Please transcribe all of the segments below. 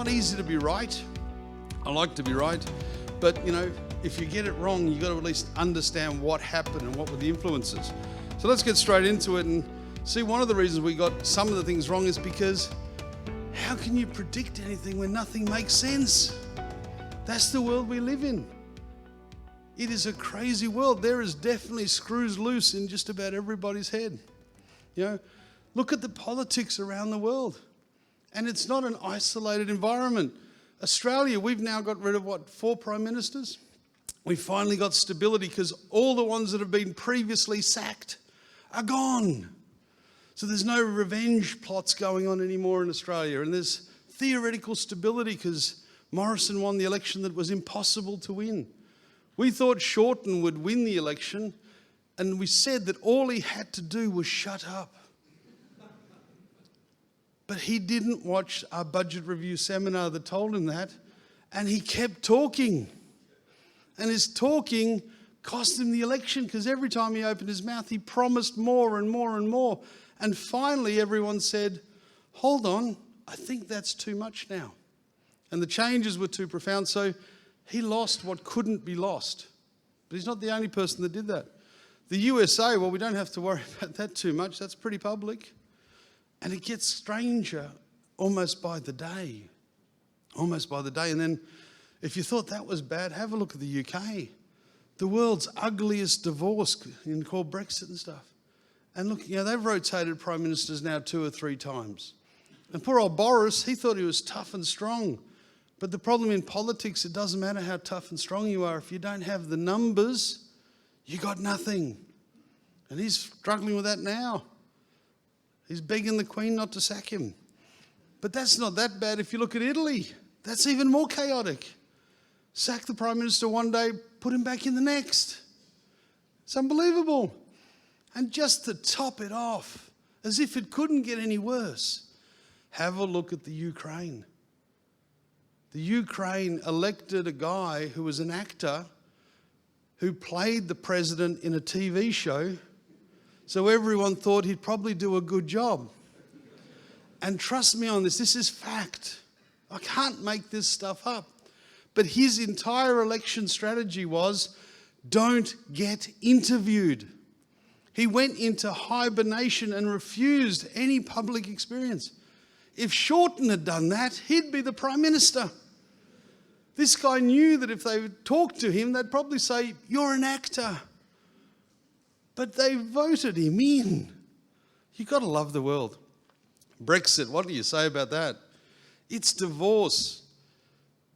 not easy to be right. I like to be right. But, if you get it wrong, you've got to at least understand what happened and what were the influences. So let's get straight into it and see. One of the reasons we got some of the things wrong is because how can you predict anything when nothing makes sense? That's the world we live in. It is a crazy world. There is definitely screws loose in just about everybody's head. Look at the politics around the world. And it's not an isolated environment. Australia, we've now got rid of 4 prime ministers? We finally got stability because all the ones that have been previously sacked are gone. So there's no revenge plots going on anymore in Australia. And there's theoretical stability because Morrison won the election that was impossible to win. We thought Shorten would win the election, and we said that all he had to do was shut up. But he didn't watch our budget review seminar that told him that, and he kept talking. And his talking cost him the election because every time he opened his mouth, he promised more and more and more. And finally, everyone said, hold on, I think that's too much now. And the changes were too profound, so he lost what couldn't be lost. But he's not the only person that did that. The USA, well, we don't have to worry about that too much. That's pretty public. And it gets stranger almost by the day. Almost by the day. And then if you thought that was bad, have a look at the UK. The world's ugliest divorce called Brexit and stuff. And look, they've rotated prime ministers now 2 or 3 times. And poor old Boris, he thought he was tough and strong. But the problem in politics, it doesn't matter how tough and strong you are. If you don't have the numbers, you got nothing. And he's struggling with that now. He's begging the Queen not to sack him. But that's not that bad if you look at Italy. That's even more chaotic. Sack the Prime Minister one day, put him back in the next. It's unbelievable. And just to top it off, as if it couldn't get any worse, have a look at the Ukraine. The Ukraine elected a guy who was an actor who played the president in a TV show, so everyone thought he'd probably do a good job. And trust me on this is fact. I can't make this stuff up. But his entire election strategy was, don't get interviewed. He went into hibernation and refused any public experience. If Shorten had done that, he'd be the Prime Minister. This guy knew that if they talked to him, they'd probably say, you're an actor. But they voted him in. You've got to love the world. Brexit, what do you say about that? It's divorce.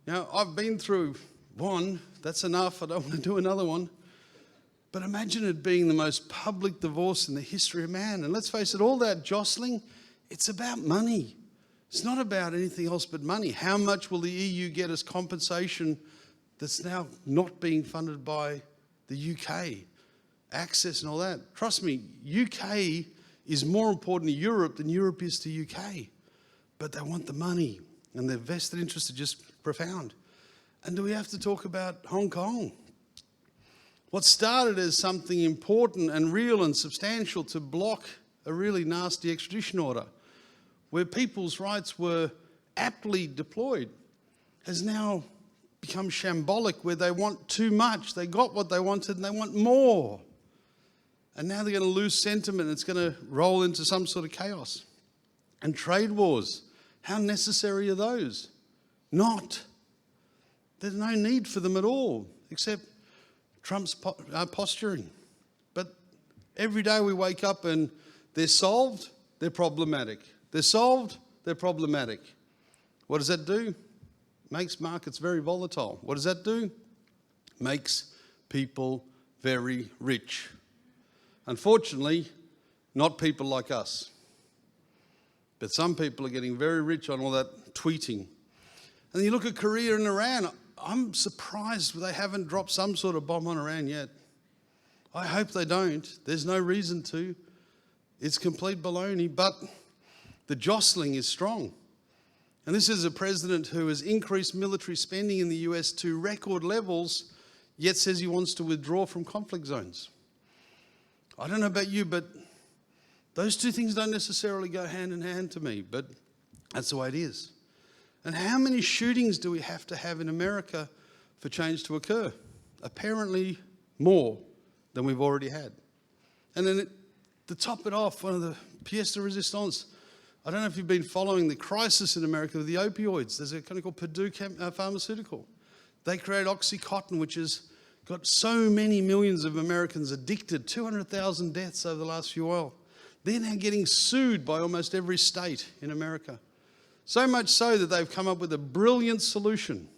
Now, I've been through one. That's enough. I don't want to do another one. But imagine it being the most public divorce in the history of man. And let's face it, all that jostling, it's about money. It's not about anything else but money. How much will the EU get as compensation that's now not being funded by the UK? Access and all that. Trust me, UK is more important to Europe than Europe is to UK. But they want the money, and their vested interests are just profound. And do we have to talk about Hong Kong? What started as something important and real and substantial to block a really nasty extradition order, where people's rights were aptly deployed, has now become shambolic, where they want too much. They got what they wanted and they want more. And now they're going to lose sentiment. It's going to roll into some sort of chaos. And trade wars, how necessary are those? Not. There's no need for them at all, except Trump's posturing. But every day we wake up and they're solved, they're problematic. They're solved, they're problematic. What does that do? Makes markets very volatile. What does that do? Makes people very rich. Unfortunately, not people like us. But some people are getting very rich on all that tweeting. And you look at Korea and Iran, I'm surprised they haven't dropped some sort of bomb on Iran yet. I hope they don't. There's no reason to. It's complete baloney, but the jostling is strong. And this is a president who has increased military spending in the US to record levels, yet says he wants to withdraw from conflict zones. I don't know about you, but those two things don't necessarily go hand in hand to me, but that's the way it is. And how many shootings do we have to have in America for change to occur? Apparently more than we've already had. And then to top it off, one of the pièce de résistance, I don't know if you've been following the crisis in America with the opioids. There's a company called Purdue Pharmaceutical. They create Oxycontin, which has got so many millions of Americans addicted, 200,000 deaths over the last few years. They're now getting sued by almost every state in America. So much so that they've come up with a brilliant solution.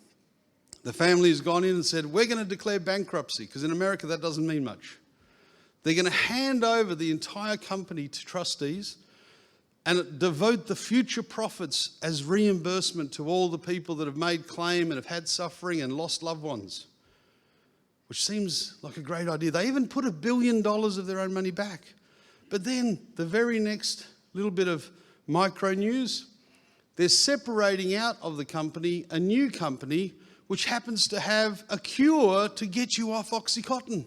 The family has gone in and said, we're going to declare bankruptcy, because in America that doesn't mean much. They're going to hand over the entire company to trustees and devote the future profits as reimbursement to all the people that have made claim and have had suffering and lost loved ones, which seems like a great idea. They even put $1 billion of their own money back. But then the very next little bit of micro news, they're separating out of the company a new company which happens to have a cure to get you off Oxycontin.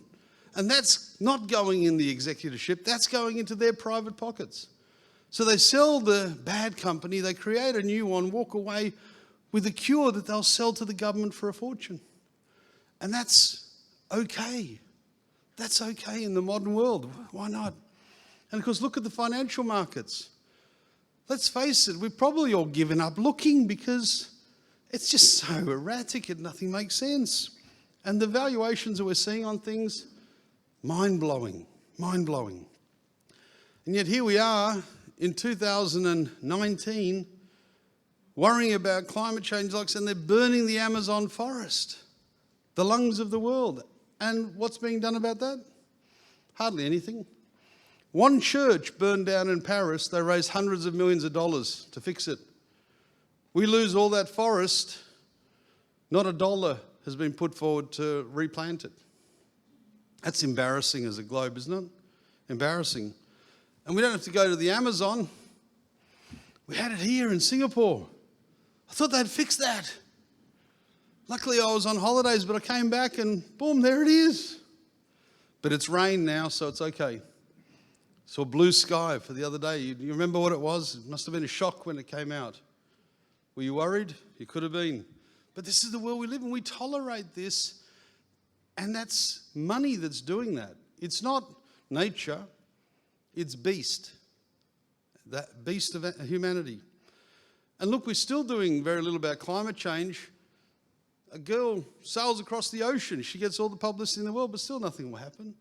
And that's not going in the executorship, that's going into their private pockets. So they sell the bad company, they create a new one, walk away with a cure that they'll sell to the government for a fortune. And that's okay. That's okay in the modern world. Why not? And of course, look at the financial markets. Let's face it, we've probably all given up looking because it's just so erratic and nothing makes sense. And the valuations that we're seeing on things, mind-blowing, mind-blowing. And yet here we are in 2019 worrying about climate change and they're burning the Amazon forest, the lungs of the world. And what's being done about that? Hardly anything. One church burned down in Paris, they raised hundreds of millions of dollars to fix it. We lose all that forest, not a dollar has been put forward to replant it. That's embarrassing as a globe, isn't it? Embarrassing. And we don't have to go to the Amazon. We had it here in Singapore. I thought they'd fix that. Luckily I was on holidays, but I came back and boom, there it is. But it's rained now, so it's okay. Saw blue sky for the other day. You remember what it was? It must have been a shock when it came out. Were you worried? You could have been. But this is the world we live in. We tolerate this, and that's money that's doing that. It's not nature, it's beast. That beast of humanity. And look, we're still doing very little about climate change. A girl sails across the ocean. She gets all the publicity in the world, but still nothing will happen.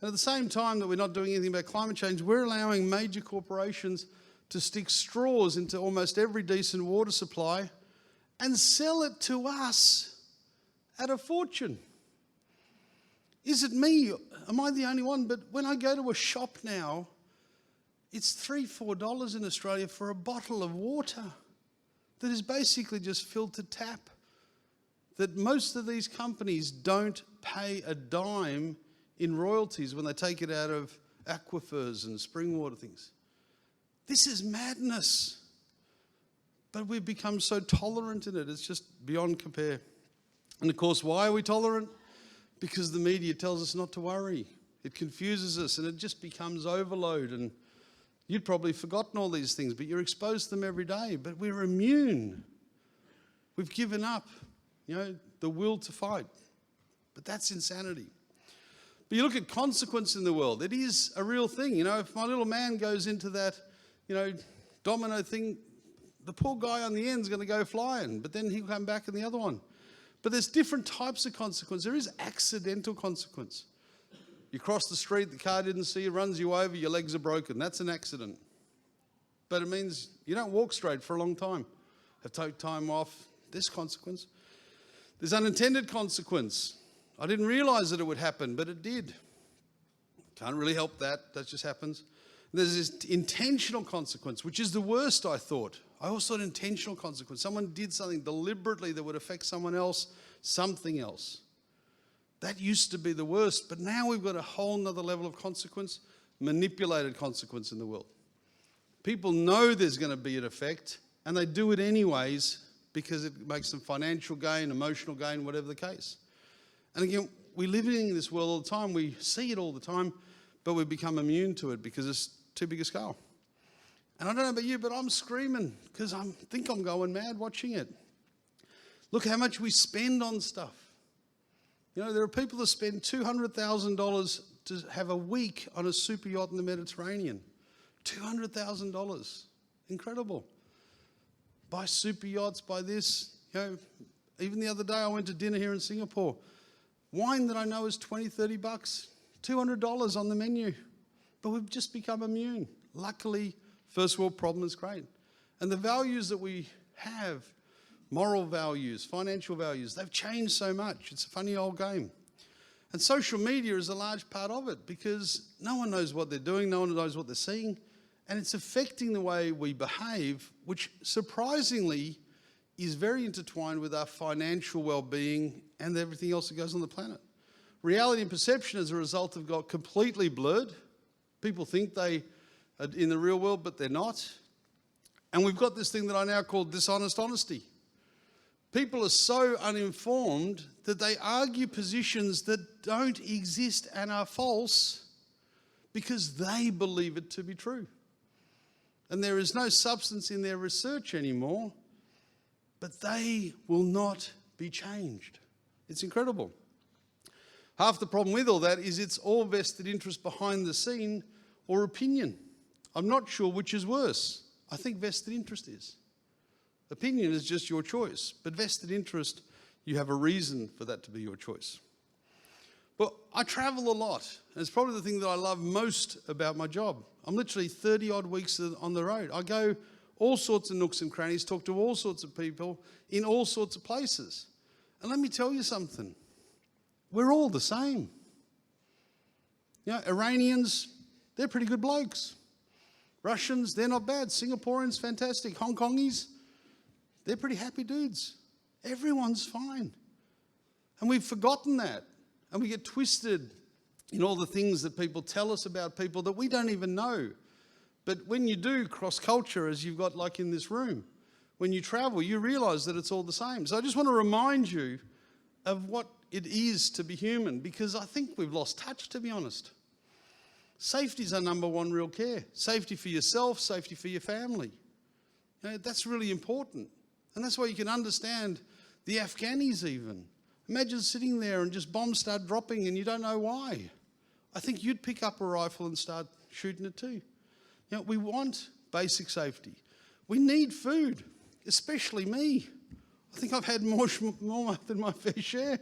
And at the same time that we're not doing anything about climate change, we're allowing major corporations to stick straws into almost every decent water supply and sell it to us at a fortune. Is it me? Am I the only one? But when I go to a shop now, it's $3, $4 in Australia for a bottle of water that is basically just filtered tap. That most of these companies don't pay a dime in royalties when they take it out of aquifers and spring water things. This is madness. But we've become so tolerant in it, it's just beyond compare. And of course, why are we tolerant? Because the media tells us not to worry. It confuses us and it just becomes overload. And you'd probably forgotten all these things, but you're exposed to them every day. But we're immune. We've given up, the will to fight. But that's insanity. But you look at consequence in the world. It is a real thing. If my little man goes into that, domino thing, the poor guy on the end is going to go flying, but then he'll come back in the other one. But there's different types of consequence. There is accidental consequence. You cross the street, the car didn't see you, runs you over, your legs are broken. That's an accident. But it means you don't walk straight for a long time. Have to take time off. There's consequence. There's unintended consequence. I didn't realise that it would happen, but it did. Can't really help that. That just happens. There's this intentional consequence, which is the worst, I thought. I always thought intentional consequence. Someone did something deliberately that would affect someone else, something else. That used to be the worst, but now we've got a whole nother level of consequence, manipulated consequence in the world. People know there's going to be an effect, and they do it anyways because it makes them financial gain, emotional gain, whatever the case. And again, we live in this world all the time. We see it all the time, but we become immune to it because it's too big a scale. And I don't know about you, but I'm screaming because I think I'm going mad watching it. Look how much we spend on stuff. You know, there are people that spend $200,000 to have a week on a super yacht in the Mediterranean. $200,000. Incredible. Buy super yachts, buy this. You know, even the other day I went to dinner here in Singapore. Wine that I know is $20, $30, $200 on the menu. But we've just become immune. Luckily, first world problem is great. And the values that we have, moral values, financial values, they've changed so much. It's a funny old game. And social media is a large part of it because no one knows what they're doing, no one knows what they're seeing, and it's affecting the way we behave, which surprisingly is very intertwined with our financial well-being and everything else that goes on the planet. Reality and perception as a result have got completely blurred. People think they are in the real world, but they're not. And we've got this thing that I now call dishonest honesty. People are so uninformed that they argue positions that don't exist and are false because they believe it to be true. And there is no substance in their research anymore, but they will not be changed. It's incredible. Half the problem with all that is it's all vested interest behind the scene or opinion. I'm not sure which is worse. I think vested interest is. Opinion is just your choice, but vested interest, you have a reason for that to be your choice. But I travel a lot, and it's probably the thing that I love most about my job. I'm literally 30 odd weeks on the road. I go all sorts of nooks and crannies, talk to all sorts of people in all sorts of places. And let me tell you something, we're all the same. You know, Iranians, they're pretty good blokes. Russians, they're not bad. Singaporeans, fantastic. Hong Kongis, they're pretty happy dudes. Everyone's fine. And we've forgotten that. And we get twisted in all the things that people tell us about people that we don't even know. But when you do cross-culture, as you've got like in this room, when you travel, you realize that it's all the same. So I just want to remind you of what it is to be human, because I think we've lost touch, to be honest. Safety is our number one real care. Safety for yourself, safety for your family. You know, that's really important. And that's why you can understand the Afghanis even. Imagine sitting there and just bombs start dropping and you don't know why. I think you'd pick up a rifle and start shooting it too. You know, we want basic safety. We need food, especially me. I think I've had more than my fair share,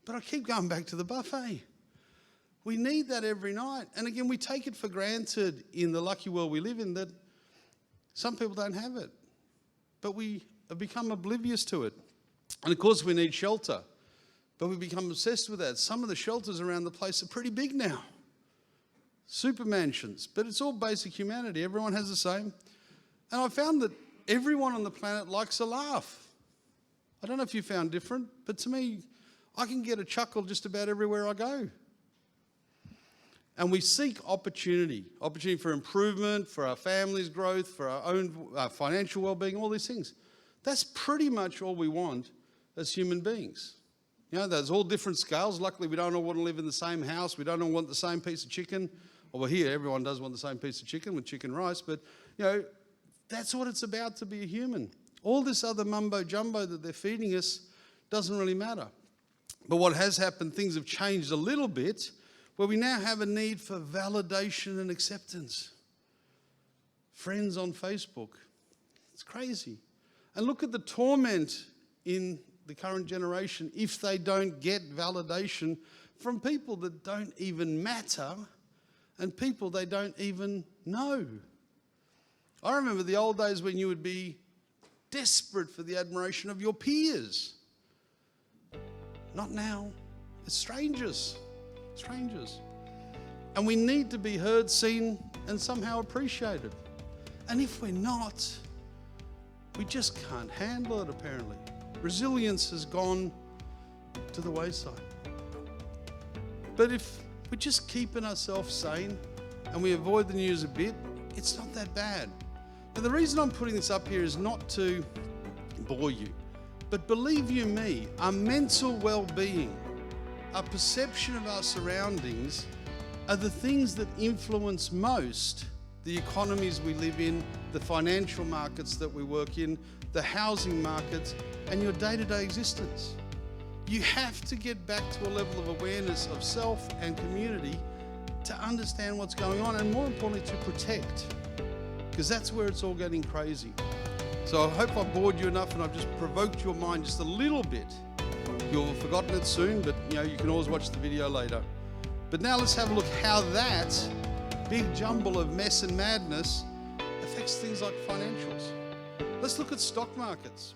but I keep going back to the buffet. We need that every night. And again, we take it for granted in the lucky world we live in that some people don't have it, but we have become oblivious to it. And of course we need shelter, but we become obsessed with that. Some of the shelters around the place are pretty big now. Super mansions, but it's all basic humanity. Everyone has the same. And I found that everyone on the planet likes a laugh. I don't know if you found different, but to me, I can get a chuckle just about everywhere I go. And we seek opportunity for improvement, for our family's growth, for our own financial well-being, all these things. That's pretty much all we want as human beings. You know, there's all different scales. Luckily, we don't all want to live in the same house. We don't all want the same piece of chicken. Well, here, everyone does want the same piece of chicken with chicken rice. But, you know, that's what it's about to be a human. All this other mumbo-jumbo that they're feeding us doesn't really matter. But what has happened, things have changed a little bit, where we now have a need for validation and acceptance. Friends on Facebook. It's crazy. And look at the torment in the current generation if they don't get validation from people that don't even matter and people they don't even know. I remember the old days when you would be desperate for the admiration of your peers. Not now. It's strangers. Strangers. And we need to be heard, seen, and somehow appreciated. And if we're not, we just can't handle it, apparently. Resilience has gone to the wayside. But if we're just keeping ourselves sane and we avoid the news a bit, it's not that bad. Now, the reason I'm putting this up here is not to bore you, but believe you me, our mental well-being, our perception of our surroundings are the things that influence most the economies we live in, the financial markets that we work in, the housing markets, and your day-to-day existence. You have to get back to a level of awareness of self and community to understand what's going on, and more importantly, to protect, because that's where it's all getting crazy. So I hope I bored you enough and I've just provoked your mind just a little bit. You'll have forgotten it soon, but you can always watch the video later. But now let's have a look how that big jumble of mess and madness affects things like financials. Let's look at stock markets.